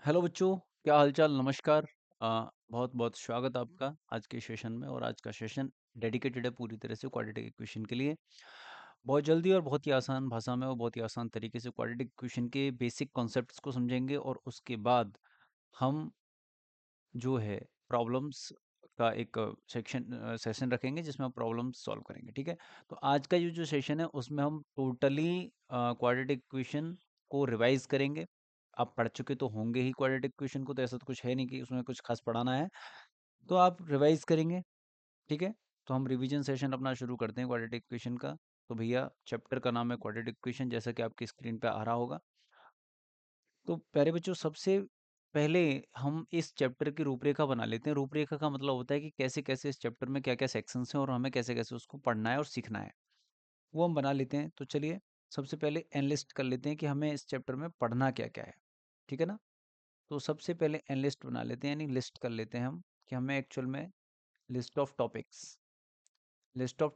Hello बच्चों, क्या हालचाल? नमस्कार। बहुत बहुत स्वागत आपका आज के सेशन में। और आज का सेशन डेडिकेटेड है पूरी तरह से क्वाड्रेटिक इक्वेशन के लिए। बहुत जल्दी और बहुत ही आसान भाषा में और बहुत ही आसान तरीके से क्वाड्रेटिक इक्वेशन के बेसिक कॉन्सेप्ट्स को समझेंगे, और उसके बाद हम जो है प्रॉब्लम्स का एक सेशन रखेंगे जिसमें हम प्रॉब्लम्स सॉल्व करेंगे। ठीक है, तो आज का जो सेशन है उसमें हम टोटली क्वाड्रेटिक इक्वेशन को रिवाइज करेंगे। आप पढ़ चुके तो होंगे ही क्वाड्रेटिक इक्वेशन को, तो ऐसा तो कुछ है नहीं कि उसमें कुछ खास पढ़ाना है, तो आप रिवाइज करेंगे। ठीक है, तो हम रिवीजन सेशन अपना शुरू करते हैं क्वाड्रेटिक इक्वेशन का। तो भैया, चैप्टर का नाम है क्वाड्रेटिक इक्वेशन, जैसा कि आपकी स्क्रीन पे आ रहा होगा। तो प्यारे बच्चों, सबसे पहले हम इस चैप्टर की रूपरेखा बना लेते हैं। रूपरेखा का मतलब होता है कि कैसे कैसे इस चैप्टर में क्या क्या सेक्शंस हैं और हमें कैसे कैसे उसको पढ़ना है और सीखना है, वो हम बना लेते हैं। तो चलिए, सबसे पहले एनलिस्ट कर लेते हैं कि हमें इस चैप्टर में पढ़ना क्या क्या है। ठीक है ना? तो सबसे पहले एनलिस्ट बना लेते हैं, यानी लिस्ट कर लेते हैं हम कि हमें एक्चुअल में लिस्ट ऑफ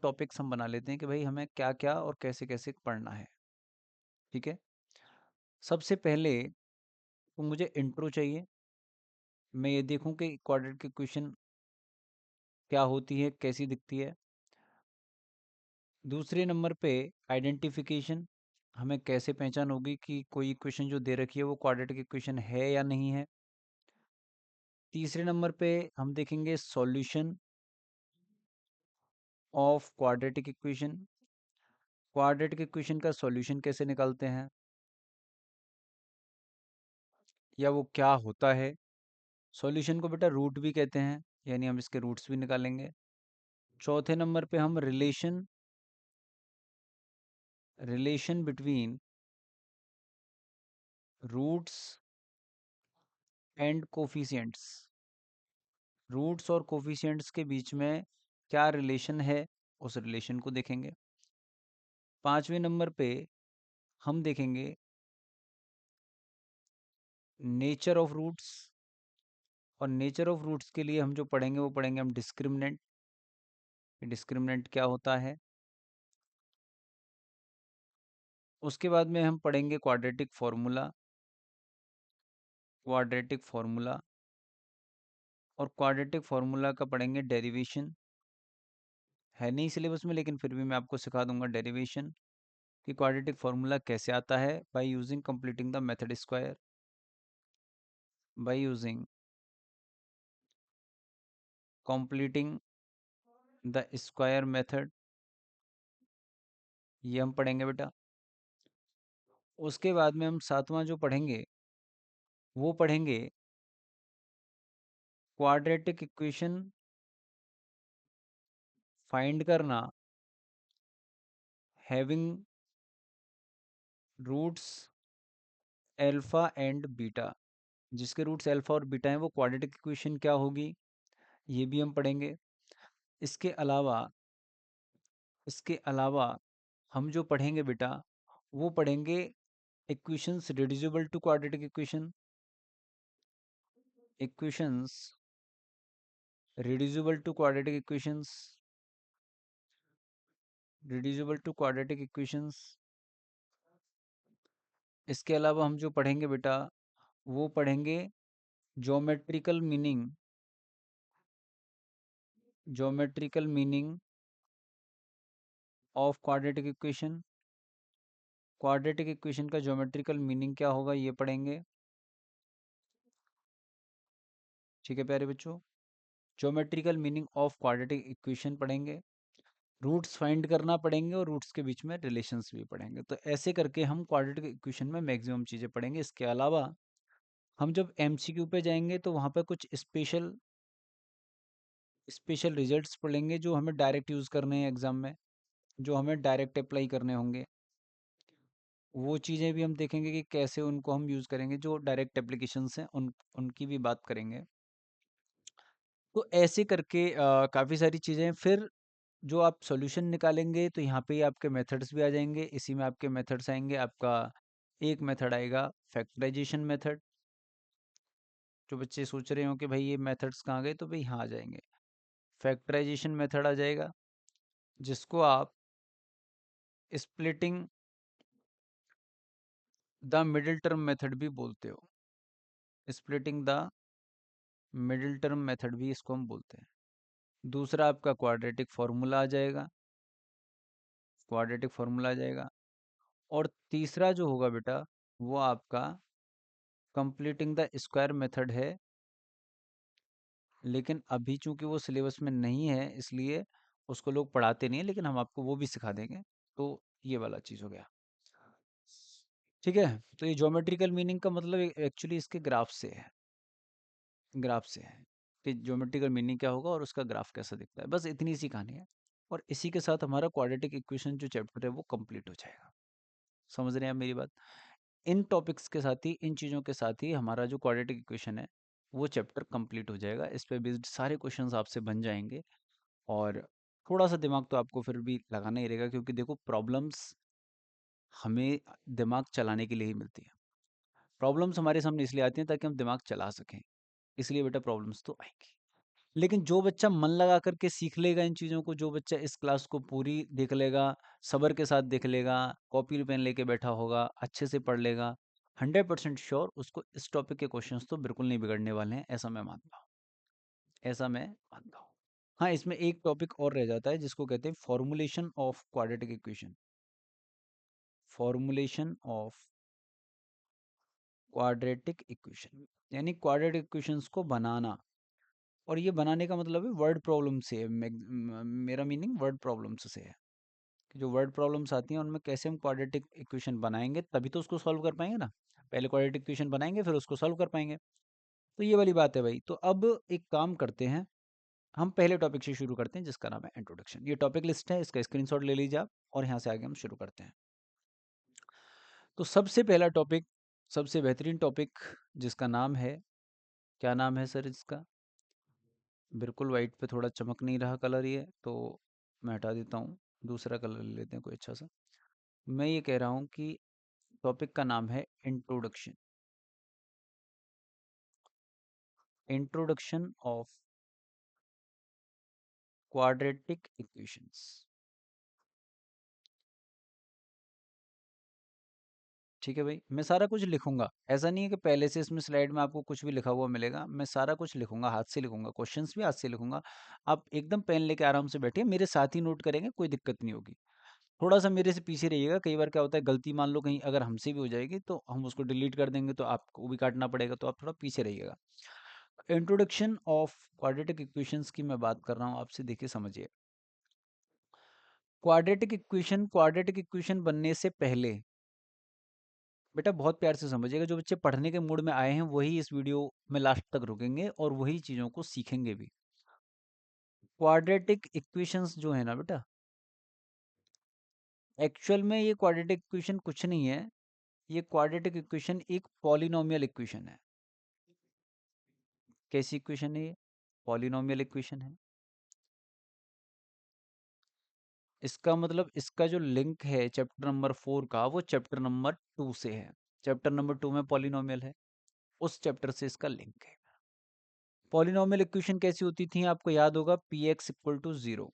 टॉपिक्स हम बना लेते हैं कि भाई हमें क्या क्या और कैसे कैसे पढ़ना है। ठीक है, सबसे पहले तो मुझे इंट्रो चाहिए। मैं ये देखूं कि क्वाड्रेटिक इक्वेशन क्या होती है, कैसी दिखती है। दूसरे नंबर पे आइडेंटिफिकेशन, हमें कैसे पहचान होगी कि कोई इक्वेशन जो दे रखी है वो क्वाड्रेटिक इक्वेशन है या नहीं है। तीसरे नंबर पे हम देखेंगे solution of quadratic equation. Quadratic equation का सॉल्यूशन कैसे निकालते हैं, या वो क्या होता है। सॉल्यूशन को बेटा रूट भी कहते हैं, यानी हम इसके रूट्स भी निकालेंगे। चौथे नंबर पे हम relation between roots and coefficients, roots और कोफिशिएंट्स के बीच में क्या रिलेशन है, उस रिलेशन को देखेंगे। पांचवें नंबर पे हम देखेंगे नेचर ऑफ रूट्स, और नेचर ऑफ रूट्स के लिए हम जो पढ़ेंगे वो पढ़ेंगे हम डिस्क्रिमिनेंट। डिस्क्रिमिनेंट क्या होता है। उसके बाद में हम पढ़ेंगे क्वाड्रेटिक फार्मूला, और क्वाड्रेटिक फार्मूला का पढ़ेंगे डेरिवेशन। है नहीं सिलेबस में, लेकिन फिर भी मैं आपको सिखा दूंगा डेरिवेशन कि क्वाड्रेटिक फार्मूला कैसे आता है। By using completing the method square, by using completing the square method, ये हम पढ़ेंगे बेटा। उसके बाद में हम सातवां जो पढ़ेंगे वो पढ़ेंगे क्वाड्रेटिक इक्वेशन फाइंड करना having roots alpha and beta. जिसके रूट्स अल्फा और बीटा हैं वो क्वाड्रेटिक इक्वेशन क्या होगी, ये भी हम पढ़ेंगे। इसके अलावा इसके अलावा हम जो पढ़ेंगे बेटा वो पढ़ेंगे equations reducible to quadratic equations reducible to quadratic equations reducible to quadratic equations. इसके अलावा हम जो पढ़ेंगे बेटा वो पढ़ेंगे geometrical meaning geometrical meaning of quadratic equation. Quadratic equation का ज्योमेट्रिकल मीनिंग क्या होगा ये पढ़ेंगे। ठीक है प्यारे बच्चों, geometrical meaning of quadratic equation पढ़ेंगे। रूट्स फाइंड करना पड़ेंगे और रूट्स के बीच में रिलेशंस भी पढ़ेंगे। तो ऐसे करके हम क्वाड्रेटिक इक्वेशन में मैक्सिमम चीज़ें पढ़ेंगे। इसके अलावा हम जब एमसीक्यू पे जाएंगे तो वहाँ पे कुछ स्पेशल स्पेशल रिजल्ट्स पढ़ेंगे जो हमें डायरेक्ट यूज़ करने हैं एग्जाम में, जो हमें डायरेक्ट अप्लाई करने होंगे। वो चीज़ें भी हम देखेंगे कि कैसे उनको हम यूज़ करेंगे, जो डायरेक्ट एप्लीकेशंस हैं उनकी भी बात करेंगे। तो ऐसे करके काफ़ी सारी चीज़ें हैं। फिर जो आप सॉल्यूशन निकालेंगे तो यहाँ पे ही आपके मेथड्स भी आ जाएंगे। इसी में आपके मेथड्स आएंगे। आपका एक मेथड आएगा फैक्टराइजेशन मेथड। जो बच्चे सोच रहे हो कि भाई ये मेथड्स कहाँ गए, तो भाई यहाँ आ जाएंगे। फैक्टराइजेशन मेथड आ जाएगा, जिसको आप splitting the middle term method भी बोलते हो। Splitting the middle term method भी इसको हम बोलते हैं। दूसरा आपका क्वाड्रेटिक फॉर्मूला आ जाएगा, क्वाड्रेटिक फॉर्मूला आ जाएगा। और तीसरा जो होगा बेटा वो आपका कंप्लीटिंग द स्क्वायर मेथड है, लेकिन अभी चूंकि वो सिलेबस में नहीं है इसलिए उसको लोग पढ़ाते नहीं है, लेकिन हम आपको वो भी सिखा देंगे। तो ये वाला चीज़ हो गया, ठीक है। तो ये ज्योमेट्रिकल मीनिंग का मतलब एक्चुअली इसके ग्राफ से है, ग्राफ से है कि ज्योमेट्रिकल मीनिंग क्या होगा और उसका ग्राफ कैसा दिखता है, बस इतनी सी कहानी है। और इसी के साथ हमारा क्वाड्रेटिक इक्वेशन जो चैप्टर है वो कंप्लीट हो जाएगा। समझ रहे हैं आप मेरी बात? इन टॉपिक्स के साथ ही, इन चीज़ों के साथ ही हमारा जो क्वाड्रेटिक इक्वेशन है वो चैप्टर कंप्लीट हो जाएगा। इस पे बेस्ड सारे क्वेश्चंस आपसे बन जाएंगे। और थोड़ा सा दिमाग तो आपको फिर भी लगाना ही रहेगा, क्योंकि देखो प्रॉब्लम्स हमें दिमाग चलाने के लिए ही मिलती है। प्रॉब्लम्स हमारे सामने इसलिए आती हैं ताकि हम दिमाग चला सकें, इसलिए बेटा प्रॉब्लम्स तो आएंगी। लेकिन जो बच्चा मन लगा करके सीख लेगा इन चीज़ों को, जो बच्चा इस क्लास को पूरी देख लेगा, सब्र के साथ देख लेगा, कॉपी पेन लेके बैठा होगा, अच्छे से पढ़ लेगा, 100% श्योर उसको इस टॉपिक के क्वेश्चंस तो बिल्कुल नहीं बिगड़ने वाले हैं, ऐसा मैं मानता हूँ, ऐसा मैं मानता हूँ। हाँ, इसमें एक टॉपिक और रह जाता है जिसको कहते हैं formulation of quadratic equation, formulation of quadratic equation, यानी क्वाड्रेटिक इक्वेशंस को बनाना। और ये बनाने का मतलब है वर्ड प्रॉब्लम से है, मेरा मीनिंग वर्ड प्रॉब्लम्स से है कि जो वर्ड प्रॉब्लम्स आती हैं उनमें कैसे हम क्वाड्रेटिक इक्वेशन बनाएंगे, तभी तो उसको सॉल्व कर पाएंगे ना। पहले क्वाड्रेटिक इक्वेशन बनाएंगे फिर उसको सॉल्व कर पाएंगे। तो ये वाली बात है भाई। तो अब एक काम करते हैं, हम पहले टॉपिक से शुरू करते हैं जिसका नाम है इंट्रोडक्शन। ये टॉपिक लिस्ट है, इसका स्क्रीनशॉट ले लीजिए आप, और यहाँ से आगे हम शुरू करते हैं। तो सबसे पहला टॉपिक, सबसे बेहतरीन टॉपिक, जिसका नाम है, क्या नाम है सर इसका? बिल्कुल वाइट पे थोड़ा चमक नहीं रहा कलर, ये तो मैं हटा देता हूँ, दूसरा कलर ले लेते हैं कोई अच्छा सा। मैं ये कह रहा हूँ कि टॉपिक का नाम है introduction, introduction of quadratic equations. ठीक है भाई, मैं सारा कुछ लिखूंगा, ऐसा नहीं है कि पहले से इसमें स्लाइड में आपको कुछ भी लिखा हुआ मिलेगा। मैं सारा कुछ लिखूंगा, हाथ से लिखूंगा, क्वेश्चंस भी हाथ से लिखूंगा। आप एकदम पेन लेके आराम से बैठिए, मेरे साथ ही नोट करेंगे, कोई दिक्कत नहीं होगी। थोड़ा सा मेरे से पीछे रहिएगा, कई बार क्या होता है गलती मान लो कहीं अगर हमसे भी हो जाएगी तो हम उसको डिलीट कर देंगे, तो आपको भी काटना पड़ेगा, तो आप थोड़ा पीछे रहिएगा। इंट्रोडक्शन ऑफ क्वाड्रेटिक इक्वेशंस की मैं बात कर रहा हूँ आपसे, देखिए समझिए। क्वाड्रेटिक इक्वेशन बनने से पहले बेटा बहुत प्यार से समझिएगा, जो बच्चे पढ़ने के मूड में आए हैं वही इस वीडियो में लास्ट तक रुकेंगे और वही चीज़ों को सीखेंगे भी। क्वाड्रेटिक इक्वेशंस जो है ना बेटा, एक्चुअल में ये क्वाड्रेटिक इक्वेशन कुछ नहीं है। ये क्वाड्रेटिक इक्वेशन एक पॉलिनोमियल इक्वेशन है। कैसी इक्वेशन है ये? पॉलिनोमियल इक्वेशन है। इसका मतलब इसका जो लिंक है चैप्टर नंबर 4 का, वो चैप्टर नंबर 2 से है। चैप्टर नंबर 2 में पॉलिनोमियल है, उस चैप्टर से इसका लिंक है। पॉलिनोमियल इक्वेशन कैसी होती थी आपको याद होगा, पी एक्स इक्वल टू 0।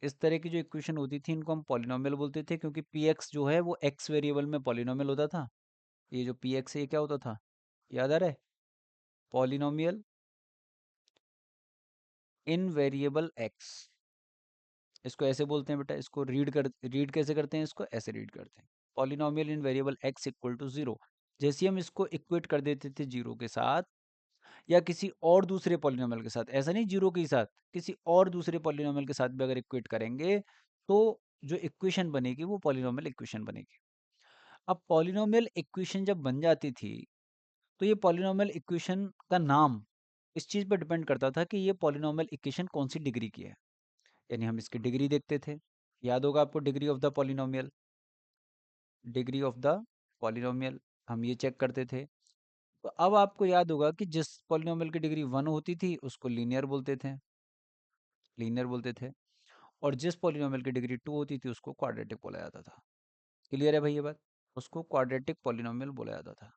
इस तरह की जो इक्वेशन होती थी इनको हम पॉलिनोमियल बोलते थे, क्योंकि पी एक्स जो है वो एक्स वेरिएबल में पॉलिनोमियल होता था। ये जो पी एक्स है ये क्या होता था, याद आ रहा है? पॉलिनोमियल इन वेरिएबल एक्स, इसको ऐसे बोलते हैं बेटा। इसको रीड कैसे करते हैं, इसको ऐसे रीड करते हैं, polynomial in variable x equal to 0। जैसे हम इसको इक्वेट कर देते थे जीरो के साथ या किसी और दूसरे पॉलिनोमियल के साथ, ऐसा नहीं जीरो के साथ, किसी और दूसरे पॉलिनोमियल के साथ भी अगर इक्वेट करेंगे तो जो इक्वेशन बनेगी वो पॉलिनोमियल इक्वेशन बनेगी। अब पॉलिनोमियल इक्वेशन जब बन जाती थी तो ये पॉलिनोमियल इक्वेशन का नाम इस चीज़ पर डिपेंड करता था कि ये पॉलिनोमियल इक्वेशन कौन सी डिग्री की है। यानी हम इसकी डिग्री देखते थे, याद होगा आपको degree of the polynomial, degree of the polynomial हम ये चेक करते थे। तो अब आपको याद होगा कि जिस पॉलिनोमियल की डिग्री 1 होती थी उसको लीनियर बोलते थे, लीनियर बोलते थे। और जिस पॉलिनोमियल की डिग्री 2 होती थी उसको क्वाड्रेटिक बोला जाता था। क्लियर है भाई ये बात? उसको क्वाड्रेटिक पॉलिनोमियल बोला जाता था।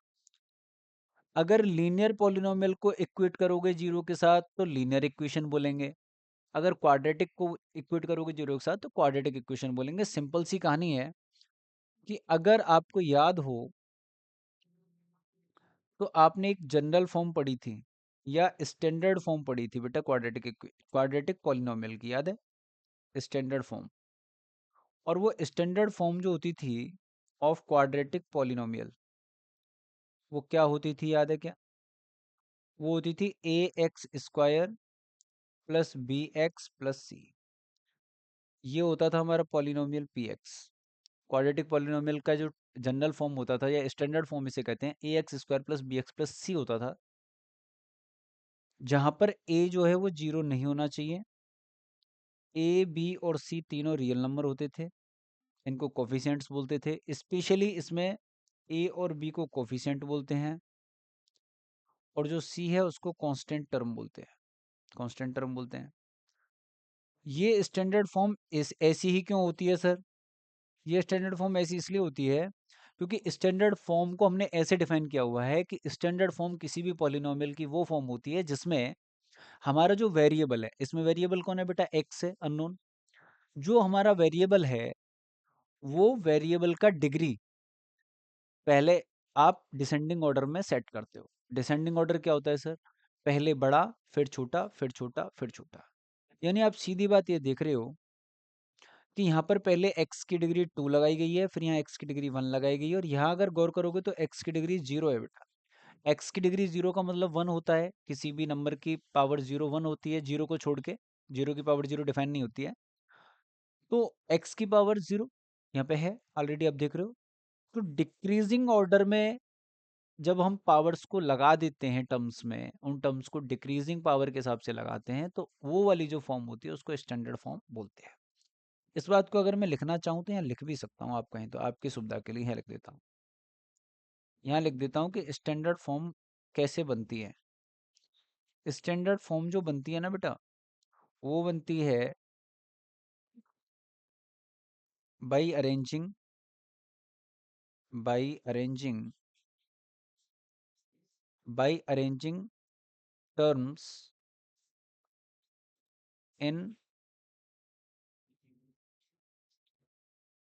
अगर लीनियर पॉलिनोमियल को इक्वेट करोगे जीरो के साथ तो लीनियर इक्वेशन बोलेंगे, अगर क्वाड्रेटिक को इक्वेट करोगे जीरो के साथ तो क्वाड्रेटिक इक्वेशन बोलेंगे। सिंपल सी कहानी है कि अगर आपको याद हो तो आपने एक जनरल फॉर्म पढ़ी थी या स्टैंडर्ड फॉर्म पढ़ी थी बेटा क्वाड्रेटिक पॉलिनोमियल की, याद है? Standard form. और वो स्टैंडर्ड फॉर्म जो होती थी ऑफ क्वाड्रेटिक पॉलिनोमियल, वो क्या होती थी, याद है क्या? वो होती थी a x square plus b x plus c. ये होता था हमारा polynomial p x. Quadratic polynomial का जो जनरल फॉर्म होता था या स्टैंडर्ड फॉर्म इसे कहते हैं, a x square plus b x plus c होता था, जहां पर ए जो है वो जीरो नहीं होना चाहिए। ए बी और सी तीनों रियल नंबर होते थे, इनको कोफिशिएंट्स बोलते थे। स्पेशली इसमें ए और बी को कोफिशिएंट बोलते हैं, और जो सी है उसको कांस्टेंट टर्म बोलते हैं, कांस्टेंट टर्म बोलते हैं। ये स्टैंडर्ड फॉर्म इस ऐसी ही क्यों होती है सर? ये स्टैंडर्ड फॉर्म ऐसी इसलिए होती है क्योंकि स्टैंडर्ड फॉर्म को हमने ऐसे डिफाइन किया हुआ है कि स्टैंडर्ड फॉर्म किसी भी पॉलिनोमियल की वो फॉर्म होती है जिसमें हमारा जो वेरिएबल है, इसमें वेरिएबल कौन है बेटा? एक्स है, अननोन। जो हमारा वेरिएबल है वो वेरिएबल का डिग्री पहले आप डिसेंडिंग ऑर्डर में सेट करते हो। डिसेंडिंग ऑर्डर क्या होता है सर? पहले बड़ा, फिर छोटा, फिर छोटा, फिर छोटा। यानी आप सीधी बात ये देख रहे हो कि यहाँ पर पहले x की डिग्री 2 लगाई गई है, फिर यहाँ x की डिग्री 1 लगाई गई है, और यहाँ अगर गौर करोगे तो x की डिग्री 0 है बेटा। x की डिग्री 0 का मतलब 1 होता है, किसी भी नंबर की पावर 0 1 होती है, 0 को छोड़ के। 0 की पावर 0 डिफाइन नहीं होती है। तो x की पावर 0 यहाँ पे है ऑलरेडी, आप देख रहे हो। तो डिक्रीजिंग ऑर्डर में जब हम पावर्स को लगा देते हैं टर्म्स में, उन टर्म्स को डिक्रीजिंग पावर के हिसाब से लगाते हैं, तो वो वाली जो फॉर्म होती है उसको स्टैंडर्ड फॉर्म बोलते हैं। इस बात को अगर मैं लिखना चाहूँ तो यहाँ लिख भी सकता हूँ, आप कहें तो आपकी सुविधा के लिए यहाँ लिख देता हूँ। यहाँ लिख देता हूँ कि स्टैंडर्ड फॉर्म कैसे बनती है। स्टैंडर्ड फॉर्म जो बनती है ना बेटा, वो बनती है by arranging by arranging by arranging terms in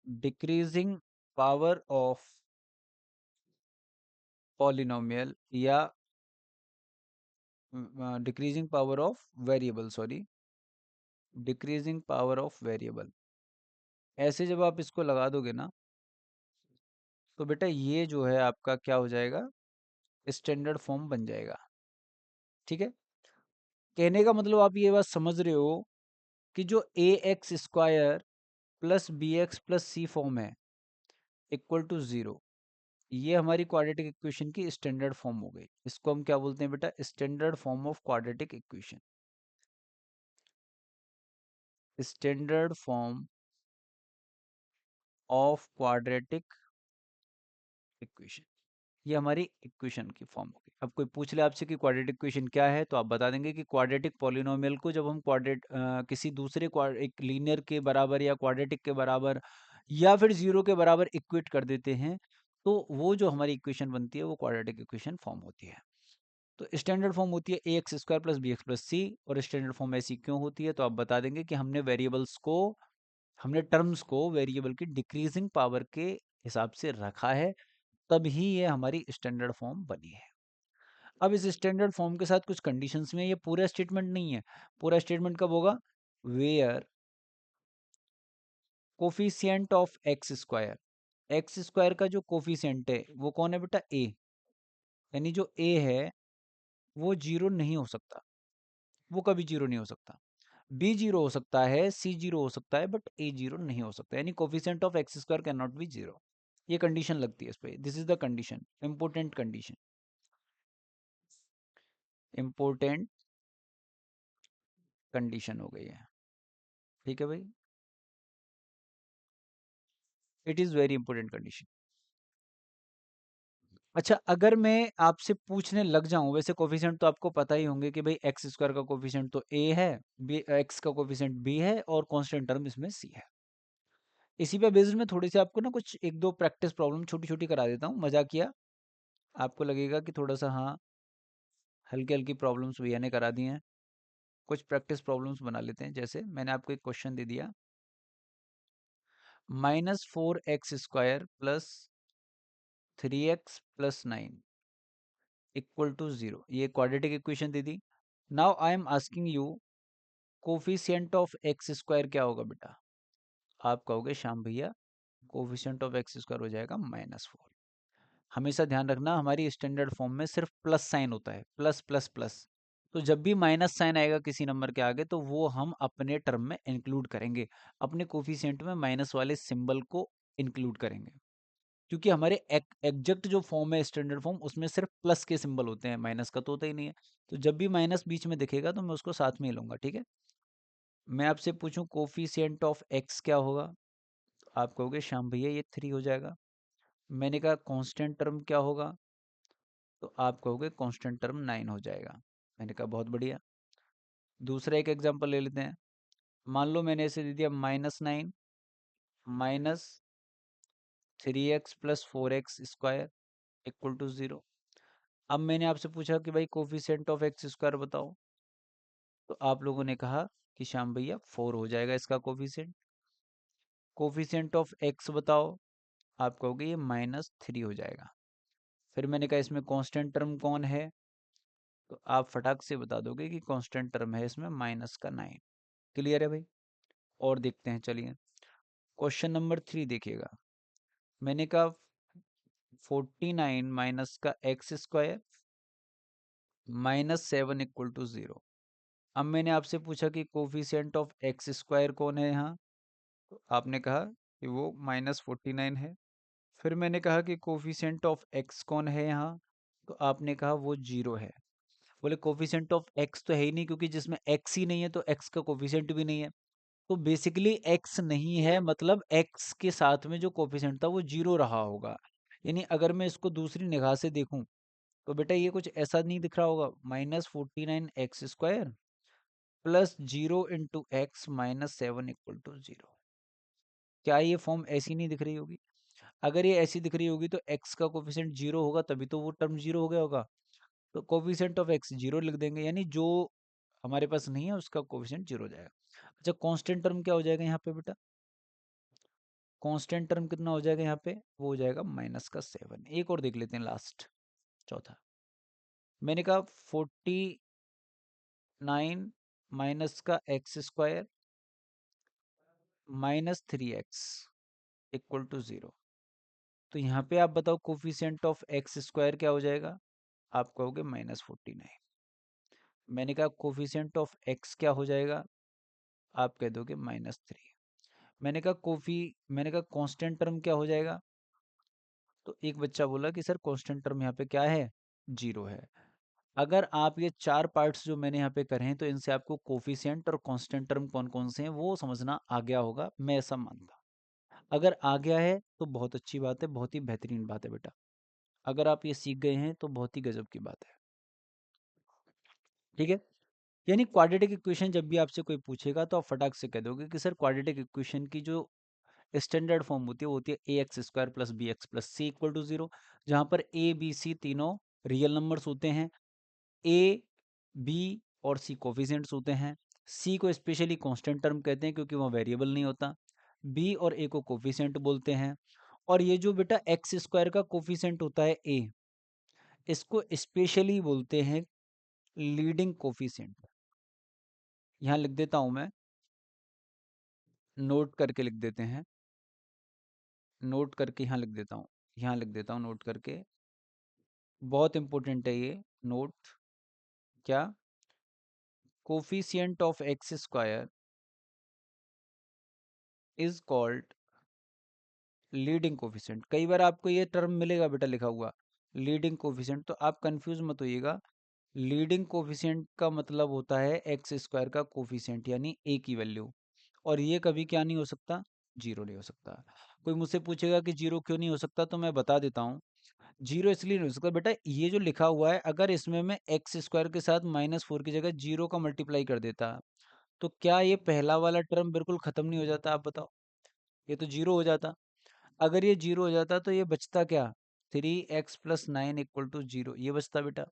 decreasing power of polynomial या decreasing power of variable, sorry, decreasing power of variable. ऐसे जब आप इसको लगा दोगे ना, तो बेटा ये जो है आपका क्या हो जाएगा? स्टैंडर्ड फॉर्म बन जाएगा। ठीक है? कहने का मतलब आप ये बात समझ रहे हो कि जो a x square plus b x plus c form है इक्वल टू 0, ये हमारी क्वाड्रेटिक इक्वेशन की स्टैंडर्ड फॉर्म हो गई। इसको हम क्या बोलते हैं बेटा? Standard form of quadratic equation. Standard form of quadratic equation, ये हमारी इक्वेशन की फॉर्म होगी। अब कोई पूछ ले आपसे कि क्वाड्रेटिक इक्वेशन क्या है, तो आप बता देंगे कि क्वाड्रेटिक पॉलिनोमियल को जब हम किसी दूसरे एक लीनियर के बराबर या क्वाड्रेटिक के बराबर या फिर जीरो के बराबर इक्वेट कर देते हैं, तो वो जो हमारी इक्वेशन बनती है वो क्वाड्रेटिक इक्वेशन फॉर्म होती है। तो स्टैंडर्ड फॉर्म होती है a x square plus b x plus c. और स्टैंडर्ड फॉर्म ऐसी क्यों होती है, तो आप बता देंगे कि हमने टर्म्स को वेरिएबल की डिक्रीजिंग पावर के हिसाब से रखा है, तभी ये हमारी स्टैंडर्ड फॉर्म बनी है। अब इस स्टैंडर्ड फॉर्म के साथ कुछ कंडीशंस में, ये पूरा स्टेटमेंट नहीं है। पूरा स्टेटमेंट कब होगा? Where coefficient of x square का जो कोफिशिएंट है वो कौन है बेटा? ए। यानी जो ए है वो जीरो नहीं हो सकता, वो कभी जीरो नहीं हो सकता। बी जीरो हो सकता है, सी जीरो हो सकता है, बट ए जीरो नहीं हो सकता। यानी coefficient of x square can not be zero. ये कंडीशन लगती है इस पे। This is the condition, important condition, important condition हो गई है। ठीक है भाई, it is very important condition. अच्छा, अगर मैं आपसे पूछने लग जाऊं, वैसे कोफिशिएंट तो आपको पता ही होंगे कि भाई एक्स स्क्वायर का कोफिशिएंट तो ए है, बी एक्स का कोफिशिएंट बी है, और कांस्टेंट टर्म इसमें सी है। इसी पे बेस्ड में थोड़ी सी आपको ना कुछ एक दो प्रैक्टिस प्रॉब्लम छोटी छोटी करा देता हूँ, मजाक किया। आपको लगेगा कि थोड़ा सा हाँ, हल्की हल्की प्रॉब्लम्स भैया ने करा दी हैं। कुछ प्रैक्टिस प्रॉब्लम्स बना लेते हैं। जैसे मैंने आपको एक क्वेश्चन दे दिया, -4x² + 3x + 9 इक्वल टू 0, ये quadratic equation they the. Now I am asking you, coefficient of x square क्या होगा बेटा? आप कहोगे श्याम भैया कोफिशिएंट ऑफ एक्स स्क्वायर हो जाएगा -4। हमेशा ध्यान रखना हमारी स्टैंडर्ड फॉर्म में सिर्फ प्लस साइन होता है, प्लस प्लस प्लस। तो जब भी माइनस साइन आएगा किसी नंबर के आगे तो वो हम अपने टर्म में इंक्लूड करेंगे, अपने कोफिशिएंट में माइनस वाले सिंबल को इंक्लूड करेंगे, क्योंकि हमारे एग्जैक्ट जो फॉर्म है स्टैंडर्ड फॉर्म उसमें सिर्फ प्लस के सिंबल होते हैं, माइनस का तो होता ही नहीं है। तो जब भी माइनस बीच में दिखेगा तो मैं उसको साथ में ही लूंगा, ठीक है। मैं आपसे पूछूं कोफिशिएंट ऑफ एक्स क्या होगा, आप कहोगे श्याम भैया ये 3 हो जाएगा। मैंने कहा कांस्टेंट टर्म क्या होगा, तो आप कहोगे कांस्टेंट टर्म 9 हो जाएगा। मैंने कहा बहुत बढ़िया। दूसरा एक एग्जांपल ले लेते हैं। मान लो मैंने ऐसे दे दिया -9 minus 3x plus 4x square equal to 0। अब मैंने आपसे पूछा कि भाई कोफिशिएंट ऑफ एक्स स्क्वायर बताओ, तो आप लोगों ने कहा कि श्याम भैया 4 हो जाएगा इसका कोफिशिएंट। कोफिशिएंट ऑफ एक्स बताओ, आप कहोगे ये -3 हो जाएगा। फिर मैंने कहा इसमें कांस्टेंट टर्म कौन है, तो आप फटाक से बता दोगे कि कांस्टेंट टर्म है इसमें -9। क्लियर है भाई? और देखते हैं, चलिए क्वेश्चन नंबर 3 देखिएगा। मैंने कहा 49 माइनस का एक्स स्क्वायर -7 इक्वल टू 0। अब मैंने आपसे पूछा कि कोफिशिएंट ऑफ एक्स स्क्वायर कौन है यहाँ, तो आपने कहा कि वो -49 है। फिर मैंने कहा कि कोफिशिएंट ऑफ एक्स कौन है यहाँ, तो आपने कहा वो 0 है। बोले कोफिशिएंट ऑफ एक्स तो है ही नहीं, क्योंकि जिसमें एक्स ही नहीं है तो एक्स का कोफिशिएंट भी नहीं है। तो बेसिकली एक्स नहीं है, मतलब एक्स के साथ में जो कोफिशिएंट था वो 0 रहा होगा। यानी अगर मैं इसको दूसरी निगाह से देखूं तो बेटा ये कुछ ऐसा नहीं दिख रहा होगा, -49 x square plus 0 into x -7 equal to 0। क्या ये फॉर्म ऐसी नहीं दिख रही होगी? अगर ये ऐसी दिख रही होगी तो एक्स का कोफिशिएंट 0 होगा, तभी तो वो टर्म 0 हो गया होगा। तो कोफिशिएंट ऑफ एक्स 0 लिख देंगे, यानी जो हमारे पास नहीं है उसका कोफिशिएंट 0 हो जाएगा। अच्छा, कांस्टेंट टर्म क्या हो जाएगा यहाँ पे बेटा? कांस्टेंट टर्म कितना हो जाएगा यहाँ पे? वो हो जाएगा -7। एक और देख लेते हैं, लास्ट चौथा। मैंने कहा 49 माइनस का x square -3x equal to 0। तो यहाँ पे आप बताओ कोफिशिएंट ऑफ एक्स स्क्वायर क्या हो जाएगा? आप कहोगे -49। मैंने कहा कोफिशिएंट ऑफ एक्स क्या हो जाएगा? आप कह दोगे -3। मैंने कहा कांस्टेंट टर्म क्या हो जाएगा? तो एक बच्चा बोला कि सर कांस्टेंट टर्म यहाँ पे क्या है? 0 है। अगर आप ये 4 पार्ट्स जो मैंने यहाँ पे करे हैं तो इनसे आपको कोफिशिएंट और कांस्टेंट टर्म कौन कौन से हैं वो समझना आ गया होगा, मैं ऐसा मानता हूँ। अगर आ गया है तो बहुत अच्छी बात है, बहुत ही बेहतरीन बात है बेटा। अगर आप ये सीख गए हैं तो बहुत ही गजब की बात है, ठीक है। यानी क्वाड्रेटिक इक्वेशन जब भी आपसे कोई पूछेगा तो आप फटाक से कह दोगे कि सर क्वाड्रेटिक इक्वेशन की जो स्टैंडर्ड फॉर्म होती है वो होती है a x square plus b x plus c equal to 0, जहाँ पर ए बी सी तीनों रियल नंबर्स होते हैं, ए बी और सी कोफिशिएंट्स होते हैं, सी को स्पेशली कांस्टेंट टर्म कहते हैं क्योंकि वह वेरिएबल नहीं होता, बी और ए को कोफिशिएंट बोलते हैं, और ये जो बेटा एक्स स्क्वायर का कोफिशिएंट होता है ए, इसको स्पेशली बोलते हैं लीडिंग कोफिशिएंट। यहाँ लिख देता हूं मैं, नोट करके लिख देते हैं, नोट करके यहाँ लिख देता हूँ, यहाँ लिख देता हूँ नोट करके, बहुत इंपॉर्टेंट है ये नोट। क्या? Coefficient of x square is called leading coefficient. कई बार आपको ये टर्म मिलेगा बेटा लिखा हुआ लीडिंग कोफिशिएंट, तो आप कंफ्यूज मत होइएगा। लीडिंग कोफिशिएंट का मतलब होता है एक्स स्क्वायर का कोफिशिएंट, यानी ए की वैल्यू, और ये कभी क्या नहीं हो सकता? 0 नहीं हो सकता। कोई मुझसे पूछेगा कि 0 क्यों नहीं हो सकता, तो मैं बता देता हूँ। 0 इसलिए नहीं हो सकता बेटा, ये जो लिखा हुआ है अगर इसमें मैं एक्स स्क्वायर के साथ -4 की जगह 0 का मल्टीप्लाई कर देता, तो क्या ये पहला वाला टर्म बिल्कुल खत्म नहीं हो जाता? आप बताओ, ये तो 0 हो जाता। अगर ये 0 हो जाता तो ये बचता क्या? 3x प्लस 9 इक्वल टू 0, ये बचता बेटा।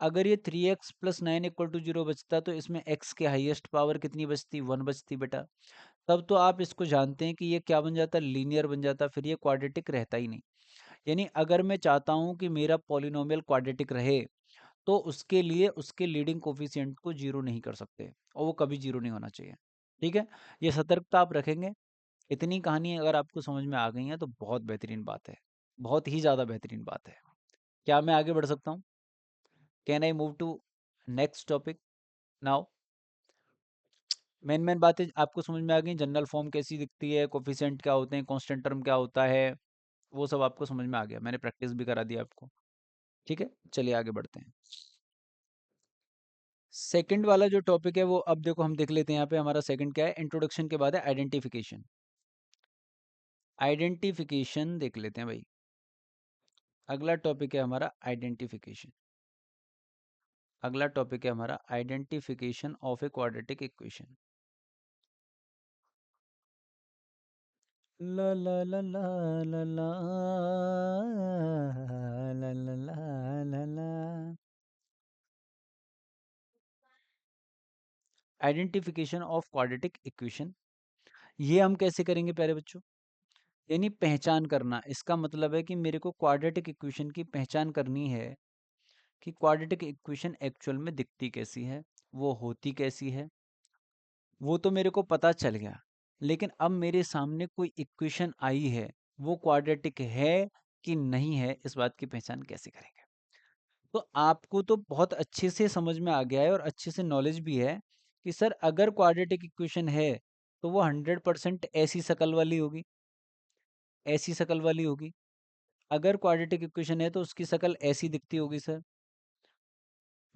अगर ये 3x प्लस 9 इक्वल टू 0 बचता तो इसमें x के हाईएस्ट पावर कितनी बचती? 1 बचती बेटा। तब तो आप इसको जानते हैं कि ये क्या बन जाता? लीनियर बन जाता, फिर ये क्वाड्रेटिक रहता ही नहीं। यानी अगर मैं चाहता हूँ कि मेरा पॉलिनोमियल क्वाड्रेटिक रहे, तो उसके लिए उसके लीडिंग कोफिशिएंट को जीरो नहीं कर सकते, और वो कभी जीरो नहीं होना चाहिए। ठीक है, ये सतर्कता आप रखेंगे। इतनी कहानी अगर आपको समझ में आ गई है तो बहुत बेहतरीन बात है, बहुत ही ज़्यादा बेहतरीन बात है। क्या मैं आगे बढ़ सकता हूँ? Can I move to next topic now? Main main बातें आपको समझ में आ गई, जनरल फॉर्म कैसी दिखती है, कोफिशिएंट क्या होते हैं, कांस्टेंट टर्म क्या होता है, वो सब आपको समझ में आ गया, मैंने प्रैक्टिस भी करा दिया आपको। ठीक है, चलिए आगे बढ़ते हैं। सेकंड वाला जो टॉपिक है वो अब देखो हम देख लेते हैं। यहाँ पे हमारा सेकंड क्या है? इंट्रोडक्शन के बाद है आइडेंटिफिकेशन। आइडेंटिफिकेशन देख लेते हैं भाई। अगला टॉपिक है हमारा आइडेंटिफिकेशन। अगला टॉपिक है हमारा identification of a quadratic equation. ला ला ला ला ला ला ला ला ला ला ला। आइडेंटिफिकेशन ऑफ क्वाड्रेटिक इक्वेशन, ये हम कैसे करेंगे प्यारे बच्चों? यानी पहचान करना। इसका मतलब है कि मेरे को क्वाड्रेटिक इक्वेशन की पहचान करनी है कि क्वाड्रेटिक इक्वेशन एक्चुअल में दिखती कैसी है, वो होती कैसी है। वो तो मेरे को पता चल गया, लेकिन अब मेरे सामने कोई इक्वेशन आई है, वो क्वाड्रेटिक है कि नहीं है, इस बात की पहचान कैसे करेंगे? तो आपको तो बहुत अच्छे से समझ में आ गया है और अच्छे से नॉलेज भी है कि सर अगर क्वाड्रेटिक इक्वेशन है तो वो 100% ऐसी शक्ल वाली होगी, ऐसी शक्ल वाली होगी। अगर क्वाड्रेटिक इक्वेशन है तो उसकी शक्ल ऐसी दिखती होगी सर,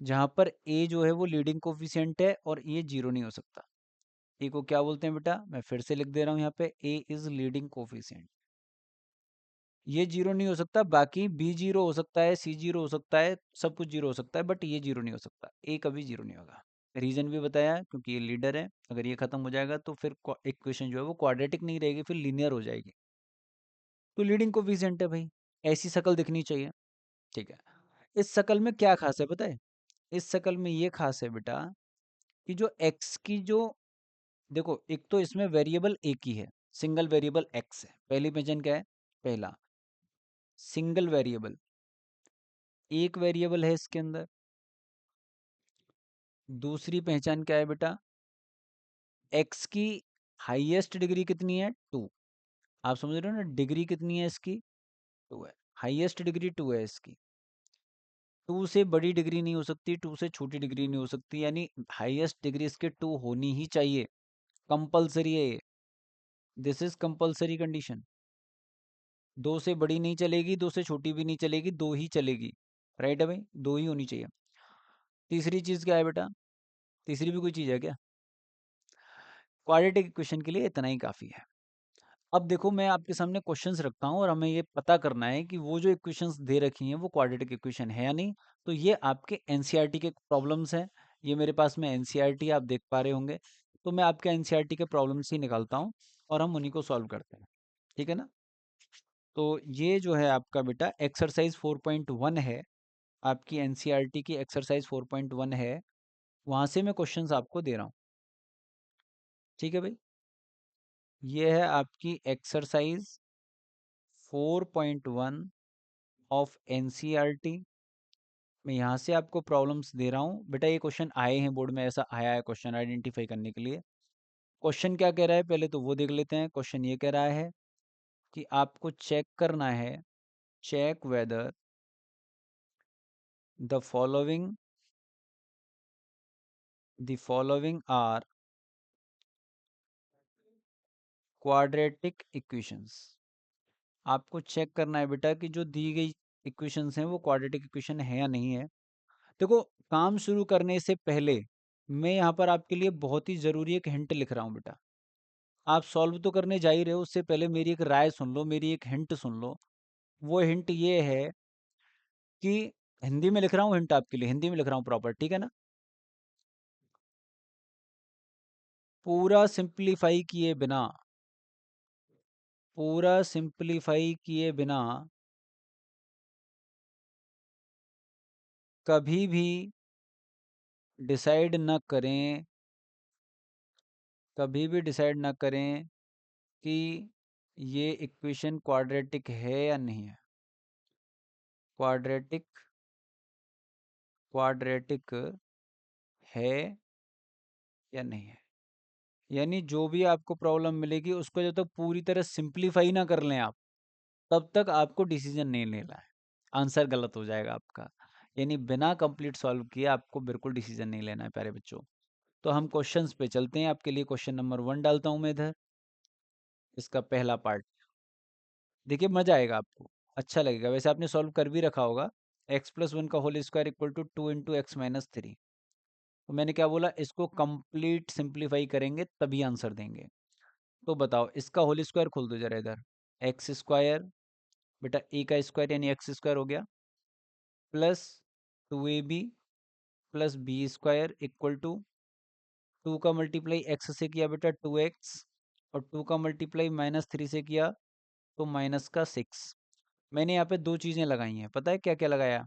जहाँ पर ए जो है वो लीडिंग कोफिशिएंट है और ये जीरो नहीं हो सकता। ए को क्या बोलते हैं बेटा? मैं फिर से लिख दे रहा हूँ यहाँ पे, ए इज लीडिंग कोफिशिएंट। ये जीरो नहीं हो सकता, बाकी बी जीरो हो सकता है, सी जीरो हो सकता है, सब कुछ जीरो हो सकता है, बट ये जीरो नहीं हो सकता, ए कभी जीरो नहीं होगा। रीजन भी बताया, क्योंकि ये लीडर है। अगर ये खत्म हो जाएगा तो फिर इक्वेशन जो है वो क्वाड्रेटिक नहीं रहेगी, फिर लीनियर हो जाएगी। तो लीडिंग कोफिशिएंट है भाई, ऐसी शक्ल दिखनी चाहिए। ठीक है, इस शक्ल में क्या खास है पता है? इस शक्ल में ये खास है बेटा कि जो एक्स की जो, देखो एक तो इसमें वेरिएबल एक ही है, सिंगल वेरिएबल एक्स है। पहली पहचान क्या है? पहला, सिंगल वेरिएबल, एक वेरिएबल है इसके अंदर। दूसरी पहचान क्या है बेटा? एक्स की हाईएस्ट डिग्री कितनी है? टू। आप समझ रहे हो ना, डिग्री कितनी है इसकी? टू है, हाईएस्ट डिग्री टू है इसकी। टू से बड़ी डिग्री नहीं हो सकती, टू से छोटी डिग्री नहीं हो सकती, यानी हाईएस्ट डिग्री इसके टू होनी ही चाहिए, कंपलसरी है ये। This is compulsory condition. दो से बड़ी नहीं चलेगी, दो से छोटी भी नहीं चलेगी, दो ही चलेगी। राइट है भाई, दो ही होनी चाहिए। तीसरी चीज क्या है बेटा? तीसरी भी कोई चीज है क्या? क्वाड्रेटिक इक्वेशन के लिए इतना ही काफी है। अब देखो मैं आपके सामने क्वेश्चंस रखता हूँ और हमें ये पता करना है कि वो जो इक्वेशंस दे रखी हैं वो क्वाड्रेटिक इक्वेशन है या नहीं। तो ये आपके एनसीईआरटी के प्रॉब्लम्स हैं। ये मेरे पास में एनसीईआरटी आप देख पा रहे होंगे। तो मैं आपके एनसीईआरटी के प्रॉब्लम्स ही निकालता हूँ और हम उन्हीं को सॉल्व करते हैं। ठीक है ना? तो ये जो है आपका बेटा एक्सरसाइज 4.1 है, आपकी एनसीईआरटी की एक्सरसाइज 4.1 है। वहाँ से मैं क्वेश्चंस आपको दे रहा हूँ। ठीक है भाई, ये है आपकी एक्सरसाइज 4.1 ऑफ एनसीईआरटी। मैं यहाँ से आपको प्रॉब्लम्स दे रहा हूँ बेटा। ये क्वेश्चन आए हैं बोर्ड में, ऐसा आया है क्वेश्चन आइडेंटिफाई करने के लिए। क्वेश्चन क्या कह रहा है पहले तो वो देख लेते हैं। क्वेश्चन ये कह रहा है कि आपको चेक करना है, check whether the following are quadratic equations. आपको चेक करना है बेटा कि जो दी गई इक्वेशंस हैं वो क्वाड्रेटिक इक्वेशन है या नहीं है। देखो, काम शुरू करने से पहले मैं यहाँ पर आपके लिए बहुत ही ज़रूरी एक हिंट लिख रहा हूँ बेटा। आप सॉल्व तो करने जा ही रहे हो, उससे पहले मेरी एक राय सुन लो, मेरी एक हिंट सुन लो। वो हिंट ये है कि हिंदी में लिख रहा हूँ, हिंट आपके लिए हिंदी में लिख रहा हूँ प्रॉपर, ठीक है ना? पूरा सिंप्लीफाई किए बिना, पूरा सिंप्लीफाई किए बिना कभी भी डिसाइड न करें, कभी भी डिसाइड न करें कि ये इक्वेशन क्वाड्रेटिक है या नहीं है। क्वाड्रेटिक क्वाड्रेटिक है या नहीं है। यानी जो भी आपको प्रॉब्लम मिलेगी उसको जब तक पूरी तरह सिंप्लीफाई ना कर लें आप, तब तक आपको डिसीजन नहीं लेना है। आंसर गलत हो जाएगा आपका। यानी बिना कंप्लीट सॉल्व किए आपको बिल्कुल डिसीजन नहीं लेना है प्यारे बच्चों। तो हम क्वेश्चंस पे चलते हैं। आपके लिए क्वेश्चन नंबर 1 डालता हूं मैं इधर। इसका पहला पार्ट देखिए, मजा आएगा आपको, अच्छा लगेगा। वैसे आपने सॉल्व कर भी रखा होगा। x+1 का whole square equal to 2 × x-3। तो मैंने क्या बोला, इसको कंप्लीट सिंप्लीफाई करेंगे तभी आंसर देंगे। तो बताओ, इसका होल स्क्वायर खोल दो जरा इधर। एक्स स्क्वायर, बेटा ए का स्क्वायर यानी एक्स स्क्वायर हो गया, plus 2ab plus b square equal to 2 का मल्टीप्लाई एक्स से किया बेटा 2x, और 2 का मल्टीप्लाई -3 से किया तो माइनस का 6। मैंने यहाँ पे दो चीज़ें लगाई हैं, पता है क्या क्या लगाया।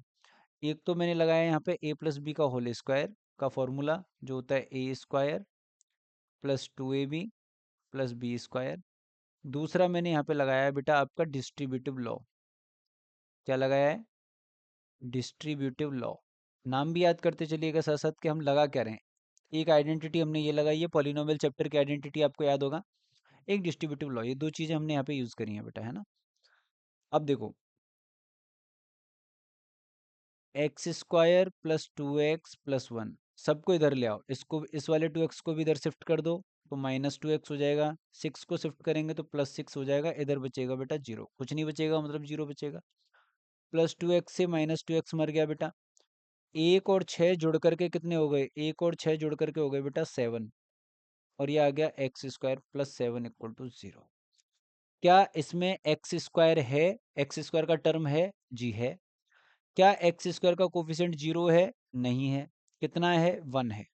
एक तो मैंने लगाया यहाँ पे a प्लस बी का होल स्क्वायर का फॉर्मूला, जो होता है a square plus 2ab plus b square. दूसरा मैंने यहाँ पे लगाया है बेटा आपका डिस्ट्रीब्यूटिव लॉ। क्या लगाया है? Distributive law. नाम भी याद करते चलिएगा साथ साथ कि हम लगा क्या रहे हैं। एक आइडेंटिटी हमने ये लगाई है, पॉलिनोमियल चैप्टर की आइडेंटिटी आपको याद होगा। एक डिस्ट्रीब्यूटिव लॉ, ये दो चीज़ें हमने यहाँ पे यूज़ करी हैं बेटा, है ना। अब देखो, एक्स स्क्वायर प्लस 2x+1, सबको इधर ले आओ। इसको, इस वाले 2x को भी इधर शिफ्ट कर दो तो -2x हो जाएगा। 6 को शिफ्ट करेंगे तो +6 हो जाएगा। इधर बचेगा बेटा 0, कुछ नहीं बचेगा, मतलब 0 बचेगा। +2x से -2x मर गया बेटा। एक और 6 जुड़ करके कितने हो गए? एक और 6 जुड़ करके हो गए बेटा 7, और ये आ गया x² + 7 इक्वल टू 0। क्या इसमें एक्स स्क्वायर है? एक्स स्क्वायर का टर्म है? जी है। क्या एक्स स्क्वायर का कोफिशिएंट 0 है? नहीं है। कितना है? 1 है।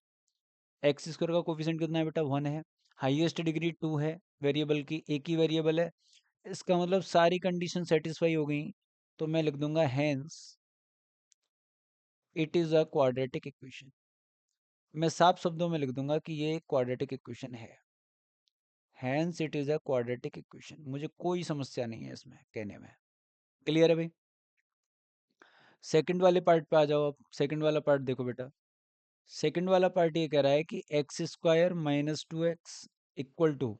एक्स स्क्वायर का कोफिशिएंट कितना है बेटा? 1 है। हाईएस्ट डिग्री 2 है, वेरिएबल की एक ही वेरिएबल है। इसका मतलब सारी कंडीशन सेटिस्फाई हो गई। तो मैं लिख दूंगा hence it is a quadratic equation. मैं साफ शब्दों में लिख दूंगा कि ये एक क्वाड्रेटिक इक्वेशन है। Hence it is a quadratic equation. मुझे कोई समस्या नहीं है इसमें कहने में। क्लियर है भाई? सेकंड वाले पार्ट पे आ जाओ। अब सेकंड वाला पार्ट देखो बेटा। सेकंड वाला पार्ट ये कह रहा है कि x² - 2x equal to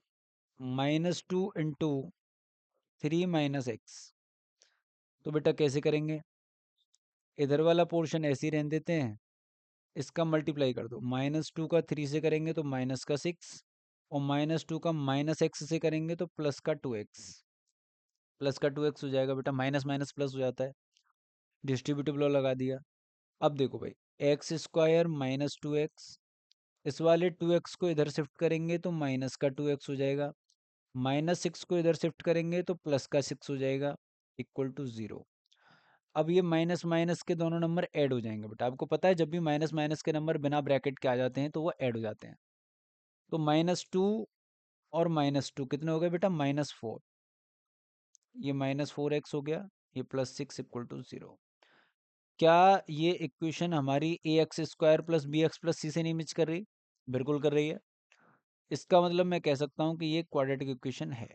-2 into 3 - x। तो बेटा कैसे करेंगे? इधर वाला पोर्शन ऐसे ही रहने देते हैं, इसका मल्टीप्लाई कर दो। -2 का 3 से करेंगे तो -6, और -2 का -x से करेंगे तो +2x। +2x हो जाएगा बेटा, माइनस माइनस प्लस हो जाता है। डिस्ट्रीब्यूटिव लॉ लगा दिया। अब देखो भाई, x² - 2x, इस वाले 2x को इधर शिफ्ट करेंगे तो -2x हो जाएगा। -6 को इधर शिफ्ट करेंगे तो +6 हो जाएगा, इक्वल टू 0। अब ये माइनस माइनस के दोनों नंबर ऐड हो जाएंगे बेटा। आपको पता है जब भी माइनस माइनस के नंबर बिना ब्रैकेट के आ जाते हैं तो वो ऐड हो जाते हैं। तो -2 और -2 कितने हो गए बेटा? -4। ये -4x हो गया, ये +6 इक्वल टू 0। क्या ये इक्वेशन हमारी ax² + bx + c से नहीं मिच कर रही? बिल्कुल कर रही है। इसका मतलब मैं कह सकता हूँ कि ये क्वाड्रेटिक इक्वेशन है।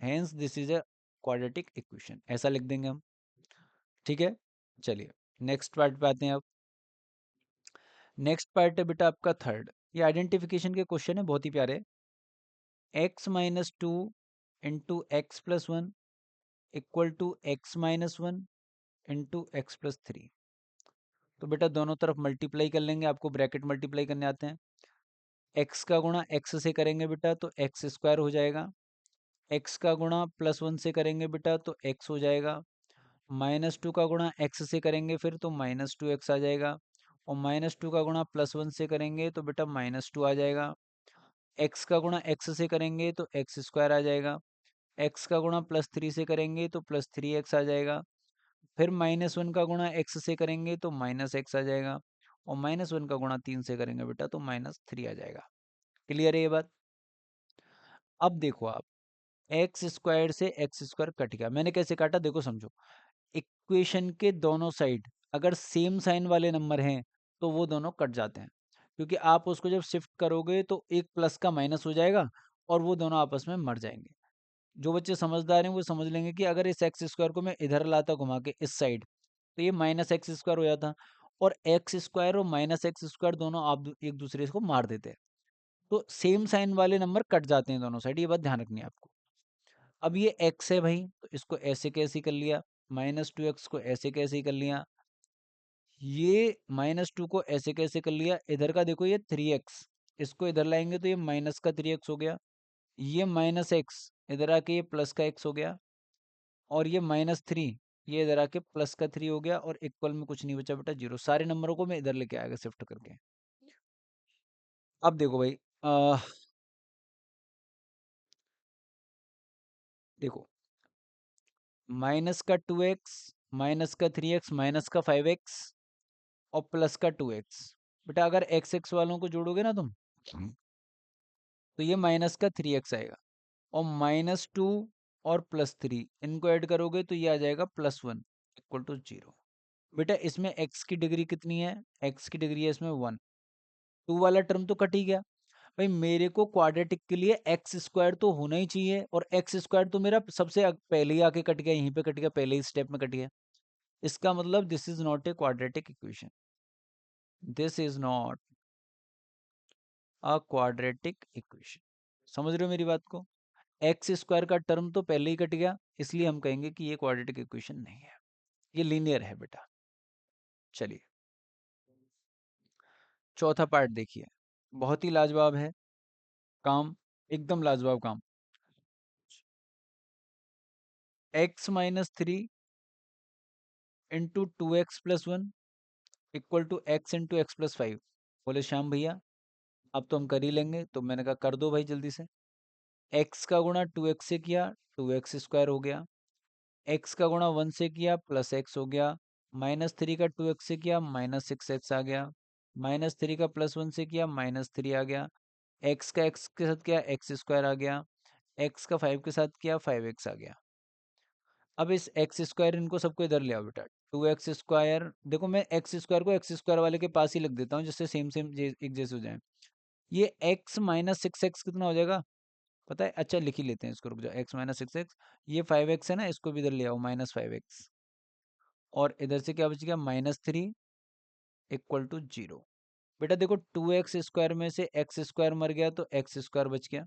Hence this is a quadratic equation, ऐसा लिख देंगे हम। ठीक है, चलिए नेक्स्ट पार्ट पे आते हैं अब। नेक्स्ट पार्ट है बेटा आपका थर्ड। ये आइडेंटिफिकेशन के क्वेश्चन है, बहुत ही प्यारे। x-2 into x+1 equal to x-1 into x+3। तो बेटा दोनों तरफ मल्टीप्लाई कर लेंगे, आपको ब्रैकेट मल्टीप्लाई करने आते हैं। x का गुणा x से करेंगे बेटा तो x² हो जाएगा। x का गुणा +1 से करेंगे बेटा तो x हो जाएगा। -2 का गुणा x से करेंगे फिर तो -2x आ जाएगा, और -2 का गुणा +1 से करेंगे तो बेटा -2 आ जाएगा। x का गुणा x से करेंगे तो x² आ जाएगा। x का गुणा +3 से करेंगे तो +3x आ जाएगा। फिर -1 का गुणा x से करेंगे तो -x आ जाएगा, और -1 का गुणा 3 से करेंगे बेटा तो -3 आ जाएगा। क्लियर है ये बात? अब देखो आप, x² से x² कट गया। मैंने कैसे काटा देखो, समझो। इक्वेशन के दोनों साइड अगर सेम साइन वाले नंबर हैं तो वो दोनों कट जाते हैं, क्योंकि आप उसको जब शिफ्ट करोगे तो एक प्लस का माइनस हो जाएगा और वो दोनों आपस में मर जाएंगे। जो बच्चे समझदार हैं वो समझ लेंगे कि अगर इस x² को मैं इधर लाता घुमा के इस साइड, तो ये माइनस एक्स स्क्वायर हो जाता, और एक्स स्क्वायर और माइनस एक्स स्क्वायर दोनों आप एक दूसरे को मार देते हैं, तो सेम साइन वाले नंबर कट जाते हैं दोनों साइड, ये बात ध्यान रखनी है आपको। अब ये x है भाई, तो इसको ऐसे कैसे कर लिया, -2x को ऐसे कैसे कर लिया, ये -2 को ऐसे कैसे कर लिया, इधर का देखो ये 3x, इसको इधर लाएंगे तो ये माइनस का 3x हो गया, ये -x इधर आके ये प्लस का x हो गया, और ये -3 ये इधर आके प्लस का 3 हो गया, और इक्वल में कुछ नहीं बचा बेटा, जीरो। सारे नंबरों को मैं इधर लेके आएगा शिफ्ट करके। अब देखो भाई, देखो माइनस का 2x, माइनस का 3x, माइनस का 5x, और प्लस का 2x। बेटा अगर एक्स एक्स वालों को जोड़ोगे ना तुम, तो ये माइनस का 3x आएगा, और -2 और +3 इनको ऐड करोगे तो ये आ जाएगा +1 इक्वल टू 0। बेटा इसमें x की डिग्री कितनी है, x की डिग्री है इसमें 1, 2 वाला टर्म तो कट ही गया। भाई मेरे को क्वाड्रेटिक के लिए एक्स स्क्वायर तो होना ही चाहिए, और एक्स स्क्वायर तो मेरा सबसे पहले ही आके कट गया, यहीं पे कट गया, पहले ही स्टेप में कट गया। इसका मतलब this is not a quadratic equation, this is not a quadratic equation. समझ रहे हो मेरी बात को, एक्स स्क्वायर का टर्म तो पहले ही कट गया, इसलिए हम कहेंगे कि ये क्वाड्रेटिक इक्वेशन नहीं है, ये लीनियर है बेटा। चलिए चौथा पार्ट देखिए, बहुत ही लाजवाब है काम, एकदम लाजवाब काम। x-3 into 2x+1 equal to x into x+5। बोले श्याम भैया अब तो हम कर ही लेंगे, तो मैंने कहा कर दो भाई जल्दी से। x का गुणा 2x से किया, 2x स्क्वायर हो गया, x का गुणा 1 से किया, +x हो गया, -3 का 2x से किया, -6x आ गया, -3 का +1 से किया, -3 आ गया, x का x के साथ किया, x स्क्वायर आ गया, x का 5 के साथ किया, 5x आ गया। अब इस एक्स स्क्वायर इनको सबको इधर ले आओ बेटा, 2x स्क्वायर, देखो मैं एक्स स्क्वायर को एक्स स्क्वायर वाले के पास ही लिख देता हूँ, जिससे सेम सेम एक जैसे हो जाए। ये x -6x कितना हो जाएगा पता है, अच्छा लिख ही लेते हैं इसको, रुक जाओ, x -6x, ये 5x है ना, इसको भी इधर ले आओ, -5x, और इधर से क्या बच गया, -3 इक्वल टू 0। बेटा देखो 2x स्क्वायर में से एक्स स्क्वायर मर गया, तो एक्स स्क्वायर बच गया।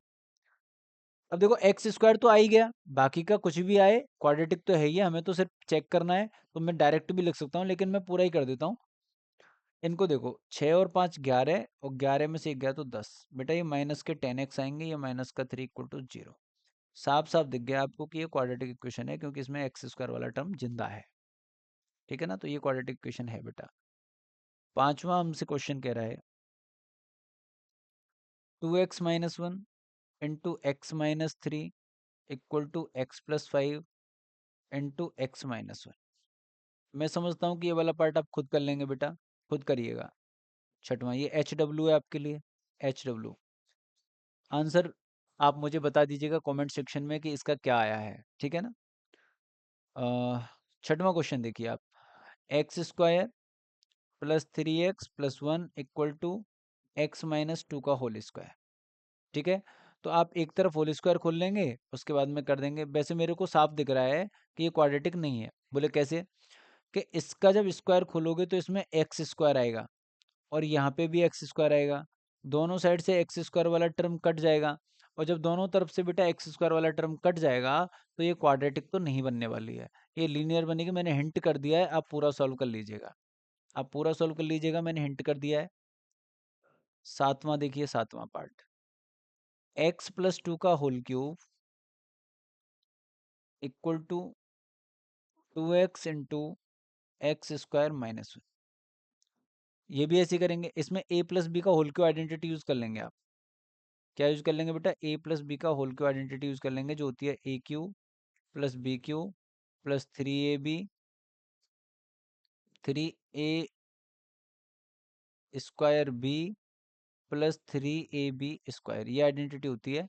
अब देखो एक्स स्क्वायर तो आ ही गया, बाकी का कुछ भी आए क्वाड्रेटिक तो है ही है, हमें तो सिर्फ चेक करना है, तो मैं डायरेक्ट भी लिख सकता हूँ, लेकिन मैं पूरा ही कर देता हूँ। इनको देखो 6 और 5 11, और 11 में से 1 गया तो 10। बेटा ये माइनस के 10x आएंगे, ये माइनस का 3 इक्वल टू 0। साफ साफ दिख गया आपको कि ये क्वाड्रेटिक इक्वेशन है, क्योंकि इसमें एक्स स्क्वायर वाला टर्म जिंदा है। ठीक है ना, तो ये क्वाड्रेटिक इक्वेशन है बेटा। पांचवा हमसे क्वेश्चन कह रहा है 2x-1 into x-3 equal to x+5 into x-1। मैं समझता हूँ कि ये वाला पार्ट आप खुद कर लेंगे बेटा, खुद करिएगा। छठवां ये एच डब्ल्यू है आपके लिए, एच डब्ल्यू। आंसर आप मुझे बता दीजिएगा कमेंट सेक्शन में कि इसका क्या आया है, ठीक है ना। छठवां क्वेश्चन देखिए आप, x² +3x+1 equal to x-2 का होल स्क्वायर। ठीक है, तो आप एक तरफ होल स्क्वायर खोल लेंगे, उसके बाद में कर देंगे। वैसे मेरे को साफ दिख रहा है कि ये क्वाड्रेटिक नहीं है। बोले कैसे, कि इसका जब स्क्वायर खोलोगे तो इसमें एक्स स्क्वायर आएगा, और यहाँ पे भी एक्स स्क्वायर आएगा, दोनों साइड से एक्स स्क्वायर वाला टर्म कट जाएगा, और जब दोनों तरफ से बेटा एक्स स्क्वायर वाला टर्म कट जाएगा, तो ये क्वाड्रेटिक तो नहीं बनने वाली है, ये लीनियर बनेगी। मैंने हिंट कर दिया है, आप पूरा सॉल्व कर लीजिएगा, आप पूरा सॉल्व कर लीजिएगा, मैंने हिंट कर दिया है। सातवां देखिए, सातवां पार्ट, x+2 का whole cube equal to 2x into x² - 1। ये भी ऐसे करेंगे, इसमें a+b का होल क्यूब आइडेंटिटी यूज कर लेंगे आप। क्या यूज कर लेंगे बेटा, a+b का होल क्यूब आइडेंटिटी यूज कर लेंगे, जो होती है a³ + b³ + 3ab 3a² b + 3ab², ये आइडेंटिटी होती है।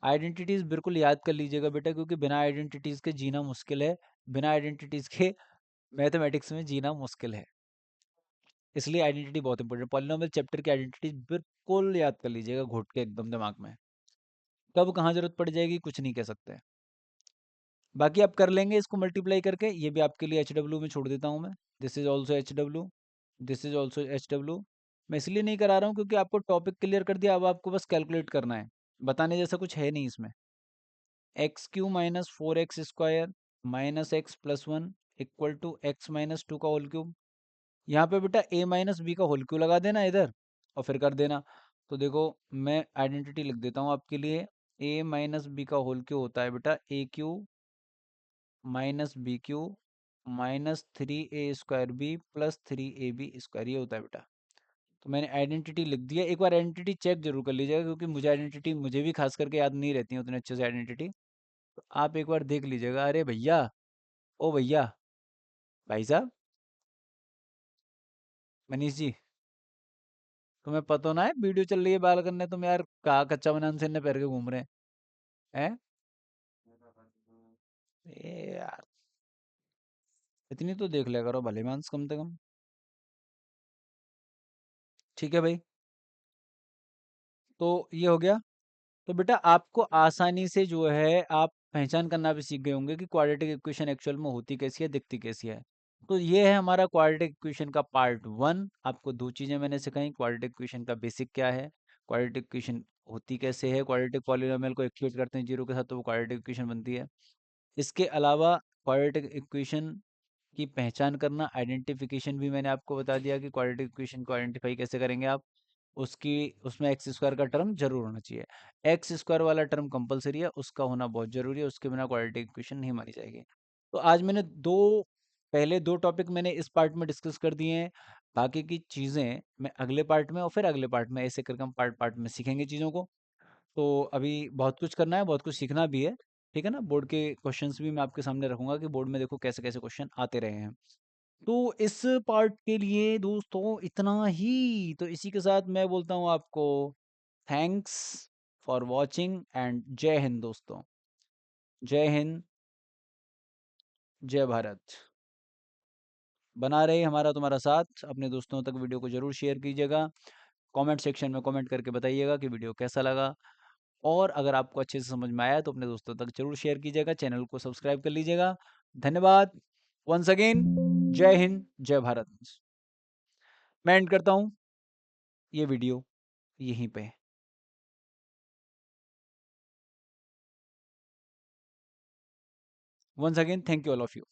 आइडेंटिटीज बिल्कुल याद कर लीजिएगा बेटा, क्योंकि बिना आइडेंटिटीज के जीना मुश्किल है, बिना आइडेंटिटीज के मैथमेटिक्स में जीना मुश्किल है, इसलिए आइडेंटिटी बहुत इंपॉर्टेंट। पॉलिनोमियल चैप्टर की आइडेंटिटी बिल्कुल याद कर लीजिएगा, घोट के एकदम दिमाग में, कब कहाँ जरूरत पड़ जाएगी कुछ नहीं कह सकते। बाकी आप कर लेंगे इसको मल्टीप्लाई करके, ये भी आपके लिए एच डब्ल्यू में छोड़ देता हूँ मैं, this is also H W, this is also H W. मैं इसलिए नहीं करा रहा हूँ क्योंकि आपको टॉपिक क्लियर कर दिया, अब आपको बस कैलकुलेट करना है, बताने जैसा कुछ है नहीं इसमें। X cube minus four x square minus x plus one equal to x minus two का होल क्यूब। यहाँ पे बेटा ए माइनस बी का होल क्यूब लगा देना इधर और फिर कर देना। तो देखो मैं आइडेंटिटी लिख देता हूँ आपके लिए। ए माइनस बी का होल क्यूब होता है बेटा a cube minus b cube minus three a square b plus three a b square, ये होता है बेटा। तो मैंने आइडेंटिटी लिख दिया, एक बार आइडेंटिटी चेक जरूर कर लीजिएगा क्योंकि मुझे आइडेंटिटी मुझे भी खास करके याद नहीं रहती है उतने अच्छे से आइडेंटिटी। तो आप एक बार देख लीजिएगा। अरे भैया, ओ भैया, भाई साहब, मनीष जी, तुम्हें पता ना है वीडियो चल रही है बाल करने, तुम यार कहा कच्चा बनान से पहन के घूम रहे हैं हैं? ए यार, इतनी तो देख लिया करो भले मांस कम से कम। ठीक है भाई, तो ये हो गया। तो बेटा आपको आसानी से जो है आप पहचान करना भी सीख गए होंगे कि क्वाड्रेटिक इक्वेशन एक्चुअल में होती कैसी है, दिखती कैसी है। तो ये है हमारा क्वाड्रेटिक इक्वेशन का पार्ट वन। आपको दो चीजें मैंने सिखाई, क्वाड्रेटिक इक्वेशन का बेसिक क्या है, क्वाड्रेटिक इक्वेशन होती कैसे है, क्वाड्रेटिक पॉलिनोमियल को इक्वेट करते हैं जीरो के साथ तो वो क्वाड्रेटिक इक्वेशन बनती है। इसके अलावा क्वाड्रेटिक इक्वेशन की पहचान करना, आइडेंटिफिकेशन भी मैंने आपको बता दिया कि क्वाड्रेटिक इक्वेशन को आइडेंटिफाई कैसे करेंगे आप। उसकी उसमें एक्स स्क्वायर का टर्म जरूर होना चाहिए। एक्स स्क्वायर वाला टर्म कंपलसरी है, उसका होना बहुत जरूरी है, उसके बिना क्वाड्रेटिक इक्वेशन नहीं मानी जाएगी। तो आज मैंने पहले दो टॉपिक मैंने इस पार्ट में डिस्कस कर दिए हैं। बाकी की चीज़ें मैं अगले पार्ट में और फिर अगले पार्ट में ऐसे करके हम पार्ट पार्ट में सीखेंगे चीज़ों को। तो अभी बहुत कुछ करना है, बहुत कुछ सीखना भी है। ठीक है ना, बोर्ड के क्वेश्चंस भी मैं आपके सामने रखूंगा कि बोर्ड में देखो कैसे कैसे क्वेश्चन आते रहे हैं। तो इस पार्ट के लिए दोस्तों इतना ही। तो इसी के साथ मैं बोलता हूँ आपको थैंक्स फॉर वॉचिंग एंड जय हिंद दोस्तों। जय हिंद, जय भारत। बना रहे हमारा तुम्हारा साथ, अपने दोस्तों तक वीडियो को जरूर शेयर कीजिएगा। कमेंट सेक्शन में कमेंट करके बताइएगा कि वीडियो कैसा लगा। और अगर आपको अच्छे से समझ में आया तो अपने दोस्तों तक जरूर शेयर कीजिएगा, चैनल को सब्सक्राइब कर लीजिएगा। धन्यवाद। वंस अगेन, जय हिंद, जय भारत। मैं एंड करता हूँ ये वीडियो यहीं पे। Once again thank you all of you.